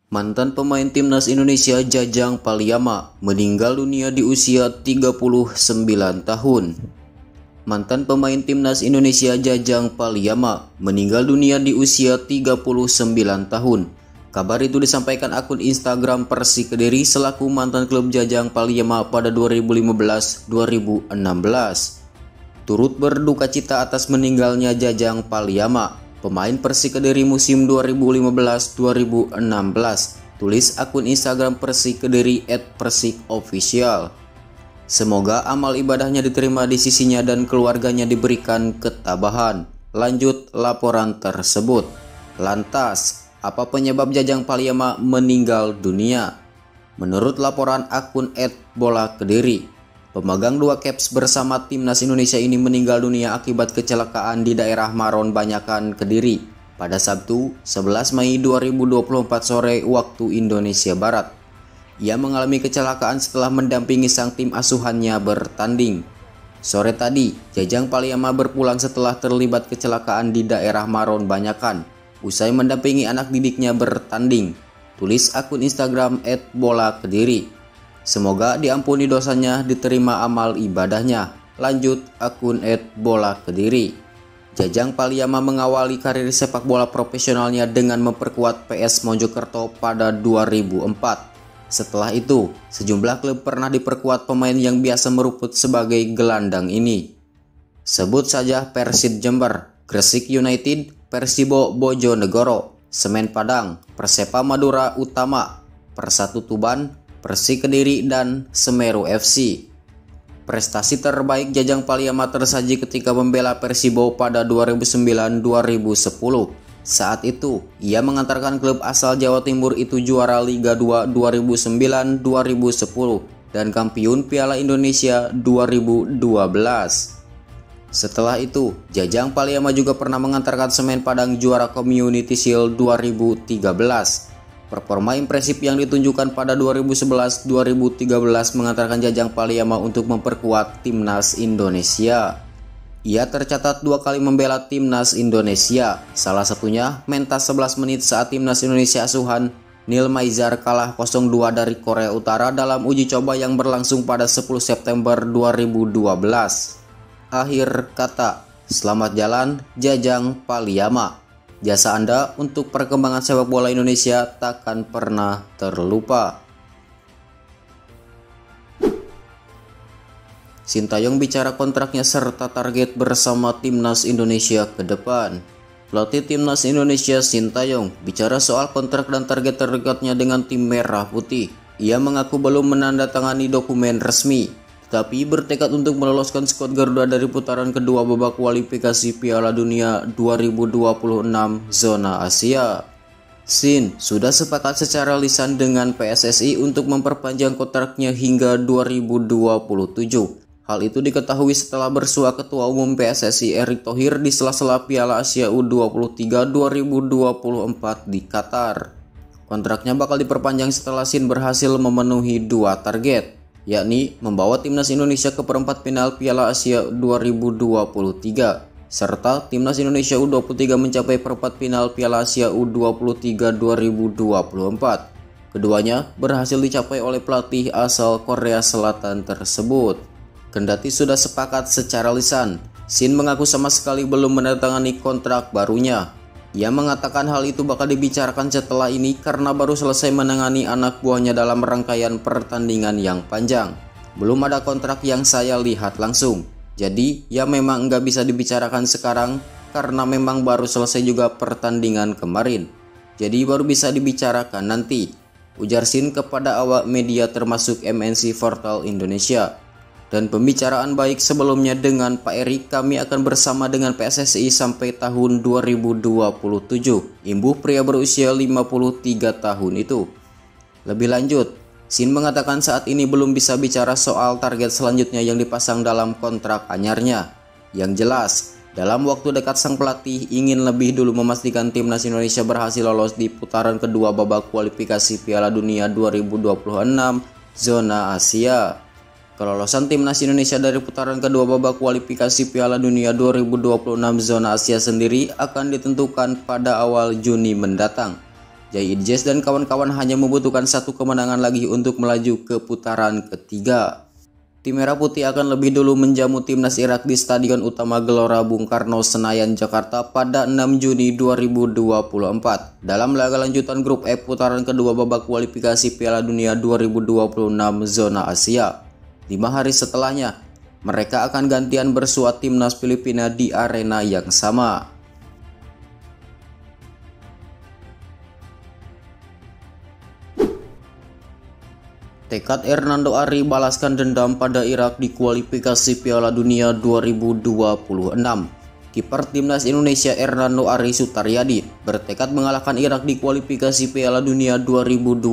Mantan pemain timnas Indonesia Jajang Paliama meninggal dunia di usia 39 tahun. Mantan pemain timnas Indonesia Jajang Paliama meninggal dunia di usia 39 tahun. Kabar itu disampaikan akun Instagram Persik Kediri selaku mantan klub Jajang Paliama pada 2015-2016. Turut berduka cita atas meninggalnya Jajang Paliama, pemain Persik Kediri musim 2015-2016, tulis akun Instagram Persik Kediri @persikofficial. Semoga amal ibadahnya diterima di sisinya dan keluarganya diberikan ketabahan. Lanjut laporan tersebut. Lantas, apa penyebab Jajang Paliama meninggal dunia? Menurut laporan akun @bolakediri, pemegang 2 caps bersama timnas Indonesia ini meninggal dunia akibat kecelakaan di daerah Maron Banyakan, Kediri pada Sabtu 11 Mei 2024 sore waktu Indonesia Barat. Ia mengalami kecelakaan setelah mendampingi sang tim asuhannya bertanding. Sore tadi, Jajang Paliama berpulang setelah terlibat kecelakaan di daerah Maron Banyakan usai mendampingi anak didiknya bertanding, tulis akun Instagram @bolakediri. Semoga diampuni dosanya, diterima amal ibadahnya. Lanjut akun @bolakediri. Jajang Paliama mengawali karir sepak bola profesionalnya dengan memperkuat PS Mojokerto pada 2004. Setelah itu, sejumlah klub pernah diperkuat pemain yang biasa meruput sebagai gelandang ini. Sebut saja Persib Jember, Gresik United, Persibo Bojonegoro, Semen Padang, Persepa Madura Utama, Persatu Tuban, Persik Kediri, dan Semeru FC. Prestasi terbaik Jajang Paliama tersaji ketika membela Persibo pada 2009-2010. Saat itu, ia mengantarkan klub asal Jawa Timur itu juara Liga 2 2009-2010 dan kampiun Piala Indonesia 2012. Setelah itu, Jajang Paliama juga pernah mengantarkan Semen Padang juara Community Shield 2013. Performa impresif yang ditunjukkan pada 2011-2013 mengantarkan Jajang Paliama untuk memperkuat timnas Indonesia. Ia tercatat 2 kali membela timnas Indonesia, salah satunya mentas 11 menit saat timnas Indonesia asuhan Neil Maizar kalah 0-2 dari Korea Utara dalam uji coba yang berlangsung pada 10 September 2012. Akhir kata, selamat jalan Jajang Paliama. Jasa Anda untuk perkembangan sepak bola Indonesia takkan pernah terlupa. Sintayong bicara kontraknya serta target bersama timnas Indonesia ke depan. Pelatih timnas Indonesia Sintayong bicara soal kontrak dan target terdekatnya dengan tim Merah Putih. Ia mengaku belum menandatangani dokumen resmi, tetapi bertekad untuk meloloskan skuad Garuda dari putaran kedua babak kualifikasi Piala Dunia 2026 zona Asia. Sin sudah sepakat secara lisan dengan PSSI untuk memperpanjang kontraknya hingga 2027. Hal itu diketahui setelah bersua Ketua Umum PSSI Erick Thohir di sela-sela Piala Asia U23 2024 di Qatar. Kontraknya bakal diperpanjang setelah Sin berhasil memenuhi 2 target, yakni membawa timnas Indonesia ke perempat final Piala Asia 2023, serta timnas Indonesia U23 mencapai perempat final Piala Asia U23 2024. Keduanya berhasil dicapai oleh pelatih asal Korea Selatan tersebut. Kendati sudah sepakat secara lisan, Sin mengaku sama sekali belum menandatangani kontrak barunya. Ia mengatakan hal itu bakal dibicarakan setelah ini karena baru selesai menangani anak buahnya dalam rangkaian pertandingan yang panjang. Belum ada kontrak yang saya lihat langsung. Jadi ya memang nggak bisa dibicarakan sekarang karena memang baru selesai juga pertandingan kemarin. Jadi baru bisa dibicarakan nanti, ujar Sin kepada awak media termasuk MNC Portal Indonesia. Dan pembicaraan baik sebelumnya dengan Pak Erik, kami akan bersama dengan PSSI sampai tahun 2027, imbuh pria berusia 53 tahun itu. Lebih lanjut, Sin mengatakan saat ini belum bisa bicara soal target selanjutnya yang dipasang dalam kontrak anyarnya. Yang jelas, dalam waktu dekat sang pelatih ingin lebih dulu memastikan timnas Indonesia berhasil lolos di putaran kedua babak kualifikasi Piala Dunia 2026 zona Asia. Kelolosan timnas Indonesia dari putaran kedua babak kualifikasi Piala Dunia 2026 zona Asia sendiri akan ditentukan pada awal Juni mendatang. Jai Idjes dan kawan-kawan hanya membutuhkan satu kemenangan lagi untuk melaju ke putaran ketiga. Tim Merah Putih akan lebih dulu menjamu timnas Irak di Stadion Utama Gelora Bung Karno, Senayan, Jakarta pada 6 Juni 2024 dalam laga lanjutan grup F putaran kedua babak kualifikasi Piala Dunia 2026 zona Asia. 5 hari setelahnya, mereka akan gantian bersuat timnas Filipina di arena yang sama. Tekad Hernando Ari balaskan dendam pada Irak di kualifikasi Piala Dunia 2026. Kiper timnas Indonesia Hernando Ari Sutaryadi bertekad mengalahkan Irak di kualifikasi Piala Dunia 2026.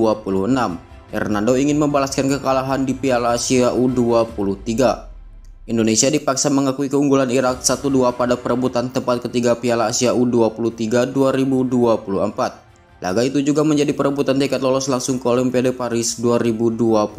Hernando ingin membalaskan kekalahan di Piala Asia U23. Indonesia dipaksa mengakui keunggulan Irak 1-2 pada perebutan tempat ketiga Piala Asia U23 2024. Laga itu juga menjadi perebutan tiket lolos langsung ke Olimpiade Paris 2024.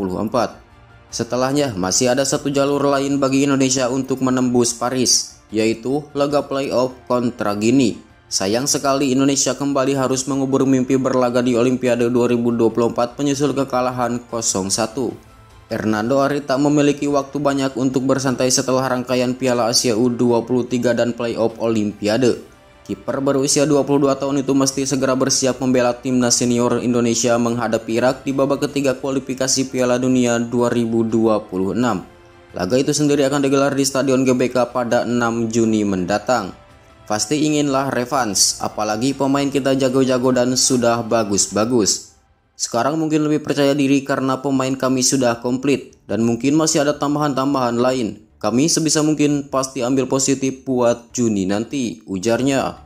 Setelahnya, masih ada satu jalur lain bagi Indonesia untuk menembus Paris, yaitu laga playoff kontra Gini. Sayang sekali Indonesia kembali harus mengubur mimpi berlaga di Olimpiade 2024 menyusul kekalahan 0-1. Hernando Ari tak memiliki waktu banyak untuk bersantai setelah rangkaian Piala Asia U23 dan playoff Olimpiade. Kiper berusia 22 tahun itu mesti segera bersiap membela timnas senior Indonesia menghadapi Irak di babak ketiga kualifikasi Piala Dunia 2026. Laga itu sendiri akan digelar di Stadion GBK pada 6 Juni mendatang. Pasti inginlah revans, apalagi pemain kita jago-jago dan sudah bagus-bagus. Sekarang mungkin lebih percaya diri karena pemain kami sudah komplit dan mungkin masih ada tambahan-tambahan lain. Kami sebisa mungkin pasti ambil positif buat Juni nanti, ujarnya.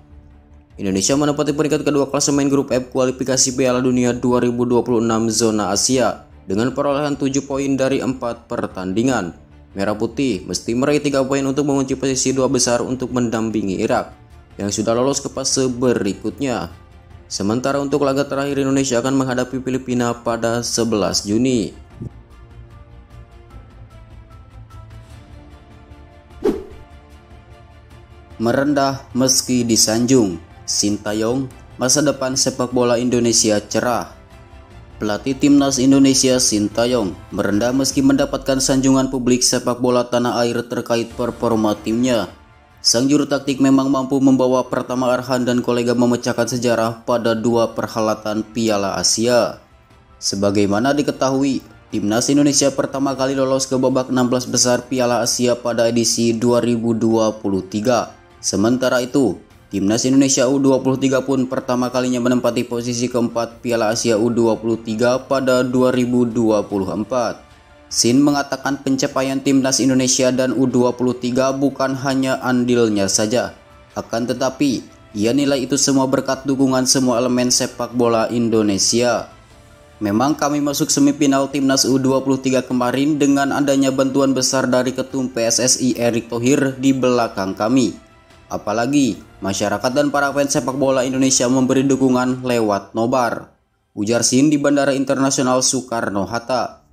Indonesia menempati peringkat kedua klasemen grup F kualifikasi Piala Dunia 2026 zona Asia dengan perolehan 7 poin dari 4 pertandingan. Merah Putih mesti meraih 3 poin untuk mengunci posisi 2 besar untuk mendampingi Irak yang sudah lolos ke fase berikutnya. Sementara untuk laga terakhir Indonesia akan menghadapi Filipina pada 11 Juni. Merendah meski disanjung, Sintayong, masa depan sepak bola Indonesia cerah. Pelatih timnas Indonesia Sintayong merendah meski mendapatkan sanjungan publik sepak bola tanah air terkait performa timnya. Sang juru taktik memang mampu membawa Pratama Arhan dan kolega memecahkan sejarah pada 2 perhelatan Piala Asia. Sebagaimana diketahui, timnas Indonesia pertama kali lolos ke babak 16 besar Piala Asia pada edisi 2023. Sementara itu, timnas Indonesia U23 pun pertama kalinya menempati posisi keempat Piala Asia U23 pada 2024. Sin mengatakan pencapaian timnas Indonesia dan U23 bukan hanya andilnya saja, akan tetapi ia nilai itu semua berkat dukungan semua elemen sepak bola Indonesia. Memang kami masuk semifinal timnas U23 kemarin dengan adanya bantuan besar dari Ketum PSSI Erick Thohir di belakang kami. Apalagi masyarakat dan para fans sepak bola Indonesia memberi dukungan lewat nobar, ujar Sin di Bandara Internasional Soekarno-Hatta.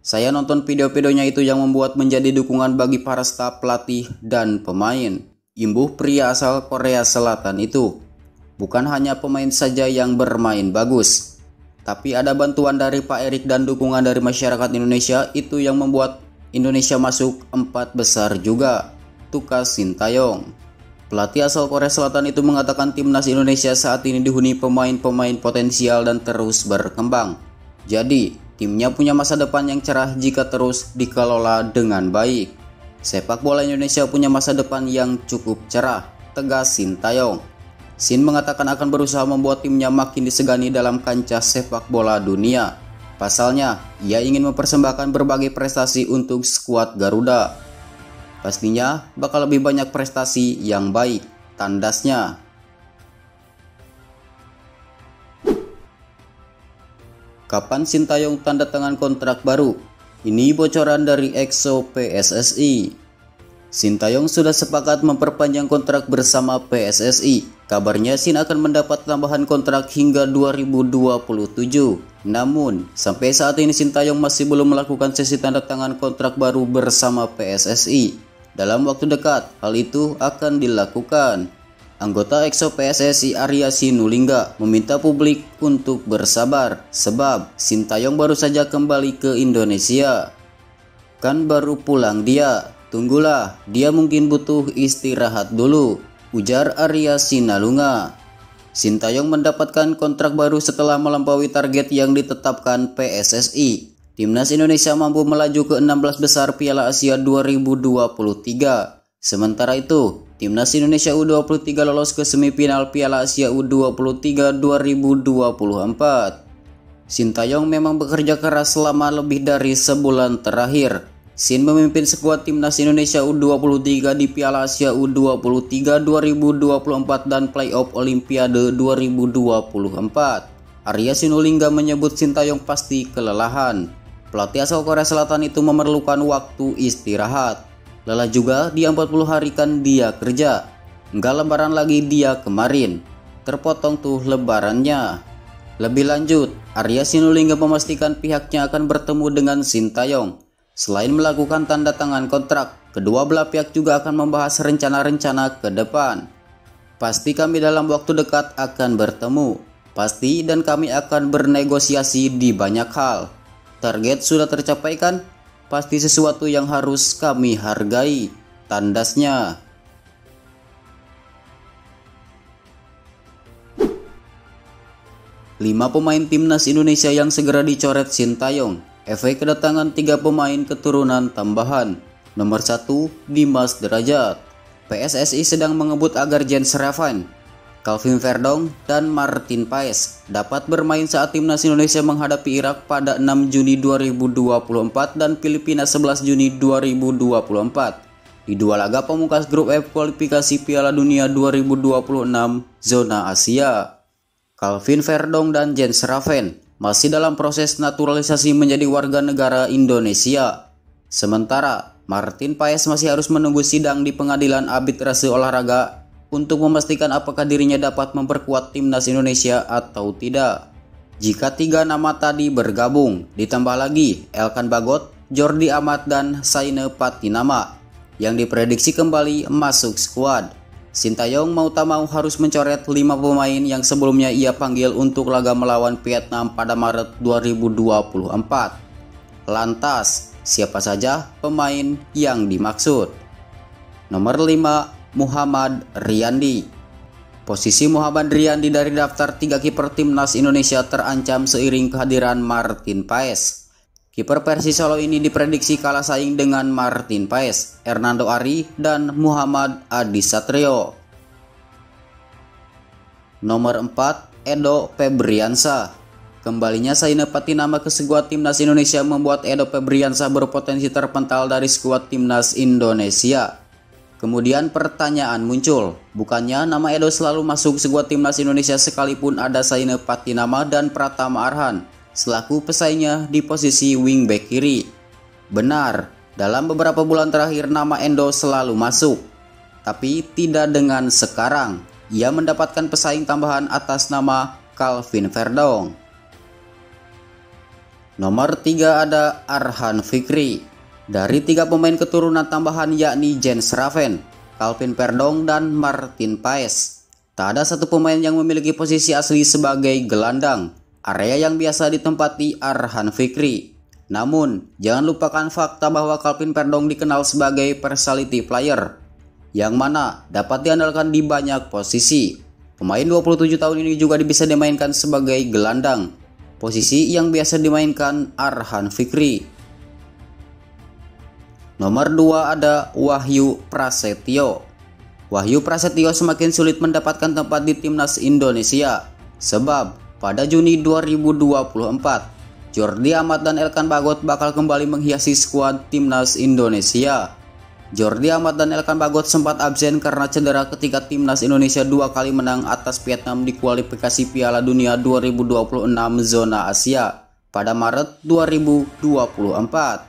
Saya nonton video-videonya itu yang membuat menjadi dukungan bagi para staf pelatih dan pemain. Imbuh pria asal Korea Selatan itu. Bukan hanya pemain saja yang bermain bagus, tapi ada bantuan dari Pak Erick dan dukungan dari masyarakat Indonesia itu yang membuat Indonesia masuk 4 besar juga, tukas Sintayong. Pelatih asal Korea Selatan itu mengatakan timnas Indonesia saat ini dihuni pemain-pemain potensial dan terus berkembang. Jadi, timnya punya masa depan yang cerah jika terus dikelola dengan baik. Sepak bola Indonesia punya masa depan yang cukup cerah, tegas Sintayong. Sin mengatakan akan berusaha membuat timnya makin disegani dalam kancah sepak bola dunia. Pasalnya, ia ingin mempersembahkan berbagai prestasi untuk skuad Garuda. Pastinya bakal lebih banyak prestasi yang baik, tandasnya. Kapan Sintayong tanda tangan kontrak baru? Ini bocoran dari EXO PSSI. Sintayong sudah sepakat memperpanjang kontrak bersama PSSI. Kabarnya Sin akan mendapat tambahan kontrak hingga 2027. Namun, sampai saat ini Sintayong masih belum melakukan sesi tanda tangan kontrak baru bersama PSSI. Dalam waktu dekat, hal itu akan dilakukan. Anggota EXO PSSI Arya Sinulinga meminta publik untuk bersabar sebab Sintayong baru saja kembali ke Indonesia. Kan baru pulang dia, tunggulah, dia mungkin butuh istirahat dulu, ujar Arya Sinulinga. Sintayong mendapatkan kontrak baru setelah melampaui target yang ditetapkan PSSI. Timnas Indonesia mampu melaju ke 16 besar Piala Asia 2023. Sementara itu, Timnas Indonesia U23 lolos ke semifinal Piala Asia U23 2024. Sintayong memang bekerja keras selama lebih dari sebulan terakhir. Sin memimpin skuad Timnas Indonesia U23 di Piala Asia U23 2024 dan playoff Olimpiade 2024. Arya Sinulinga menyebut Sintayong pasti kelelahan. Pelatih asal Korea Selatan itu memerlukan waktu istirahat. Lelah juga, di 40 hari kan dia kerja. Enggak lebaran lagi dia kemarin. Terpotong tuh lebarannya. Lebih lanjut, Arya Sinulinga memastikan pihaknya akan bertemu dengan Sintayong. Selain melakukan tanda tangan kontrak, kedua belah pihak juga akan membahas rencana-rencana ke depan. Pasti kami dalam waktu dekat akan bertemu. Pasti dan kami akan bernegosiasi di banyak hal. Target sudah tercapai kan? Pasti sesuatu yang harus kami hargai, tandasnya. Lima pemain Timnas Indonesia yang segera dicoret Sintayong. Efek kedatangan 3 pemain keturunan tambahan. Nomor 1, Dimas Derajat. PSSI sedang mengebut agar Jens Raven, Calvin Verdong, dan Martin Paes dapat bermain saat Timnas Indonesia menghadapi Irak pada 6 Juni 2024 dan Filipina 11 Juni 2024 di dua laga pemungkas grup F kualifikasi Piala Dunia 2026 zona Asia. Calvin Verdong dan Jens Raven masih dalam proses naturalisasi menjadi warga negara Indonesia. Sementara Martin Paes masih harus menunggu sidang di Pengadilan Arbitrase Olahraga untuk memastikan apakah dirinya dapat memperkuat Timnas Indonesia atau tidak. Jika 3 nama tadi bergabung, ditambah lagi Elkan Bagot, Jordi Amat, dan Saine Patinama yang diprediksi kembali masuk skuad. Sintayong mau tak mau harus mencoret 5 pemain yang sebelumnya ia panggil untuk laga melawan Vietnam pada Maret 2024. Lantas, siapa saja pemain yang dimaksud? Nomor 5, Muhammad Riyandi. Posisi Muhammad Riyandi dari daftar 3 kiper Timnas Indonesia terancam seiring kehadiran Martin Paes. Kiper Persis Solo ini diprediksi kalah saing dengan Martin Paes, Hernando Ari, dan Muhammad Adi Satrio. Nomor 4, Edo Febriansyah. Kembalinya Saine Patinama ke skuad Timnas Indonesia membuat Edo Febriansyah berpotensi terpental dari skuad Timnas Indonesia. Kemudian pertanyaan muncul, bukannya nama Edo selalu masuk skuad Timnas Indonesia sekalipun ada Saine Patinama dan Pratama Arhan selaku pesaingnya di posisi wingback kiri? Benar, dalam beberapa bulan terakhir nama Edo selalu masuk, tapi tidak dengan sekarang. Ia mendapatkan pesaing tambahan atas nama Calvin Verdong. Nomor 3 ada Arhan Fikri. Dari 3 pemain keturunan tambahan yakni Jens Raven, Calvin Verdong, dan Martin Paes, tak ada satu pemain yang memiliki posisi asli sebagai gelandang, area yang biasa ditempati Arhan Fikri. Namun, jangan lupakan fakta bahwa Calvin Verdong dikenal sebagai versatility player, yang mana dapat diandalkan di banyak posisi. Pemain 27 tahun ini juga bisa dimainkan sebagai gelandang, posisi yang biasa dimainkan Arhan Fikri. Nomor 2 ada Wahyu Prasetyo. Wahyu Prasetyo semakin sulit mendapatkan tempat di Timnas Indonesia sebab pada Juni 2024 Jordi Amat dan Elkan Bagot bakal kembali menghiasi skuad Timnas Indonesia. Jordi Amat dan Elkan Bagot sempat absen karena cedera ketika Timnas Indonesia 2 kali menang atas Vietnam di kualifikasi Piala Dunia 2026 zona Asia pada Maret 2024.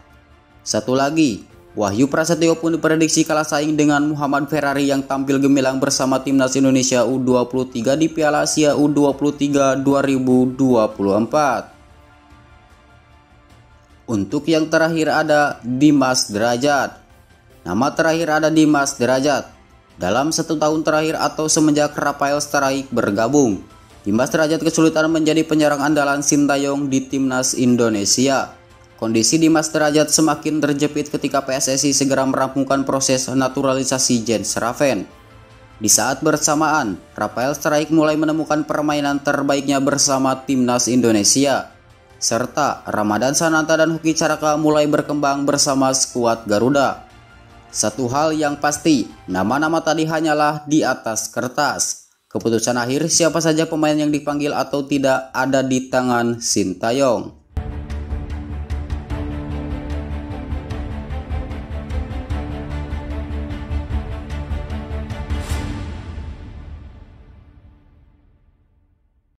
Satu lagi, Wahyu Prasetyo pun diprediksi kalah saing dengan Muhammad Ferrari yang tampil gemilang bersama Timnas Indonesia U23 di Piala Asia U23 2024. Untuk yang terakhir ada Dimas Derajat. Nama terakhir ada Dimas Derajat. dalam 1 tahun terakhir atau semenjak Rafael Struijk bergabung. Dimas Derajat kesulitan menjadi penyerang andalan Sintayong di timnas Indonesia. Kondisi Dimas Derajat semakin terjepit ketika PSSI segera merampungkan proses naturalisasi Jens Raven. Di saat bersamaan, Rafael Struijk mulai menemukan permainan terbaiknya bersama timnas Indonesia, serta Ramadan Sananta dan Hoki Caraka mulai berkembang bersama skuad Garuda. Satu hal yang pasti, nama-nama tadi hanyalah di atas kertas. Keputusan akhir siapa saja pemain yang dipanggil atau tidak ada di tangan Sintayong.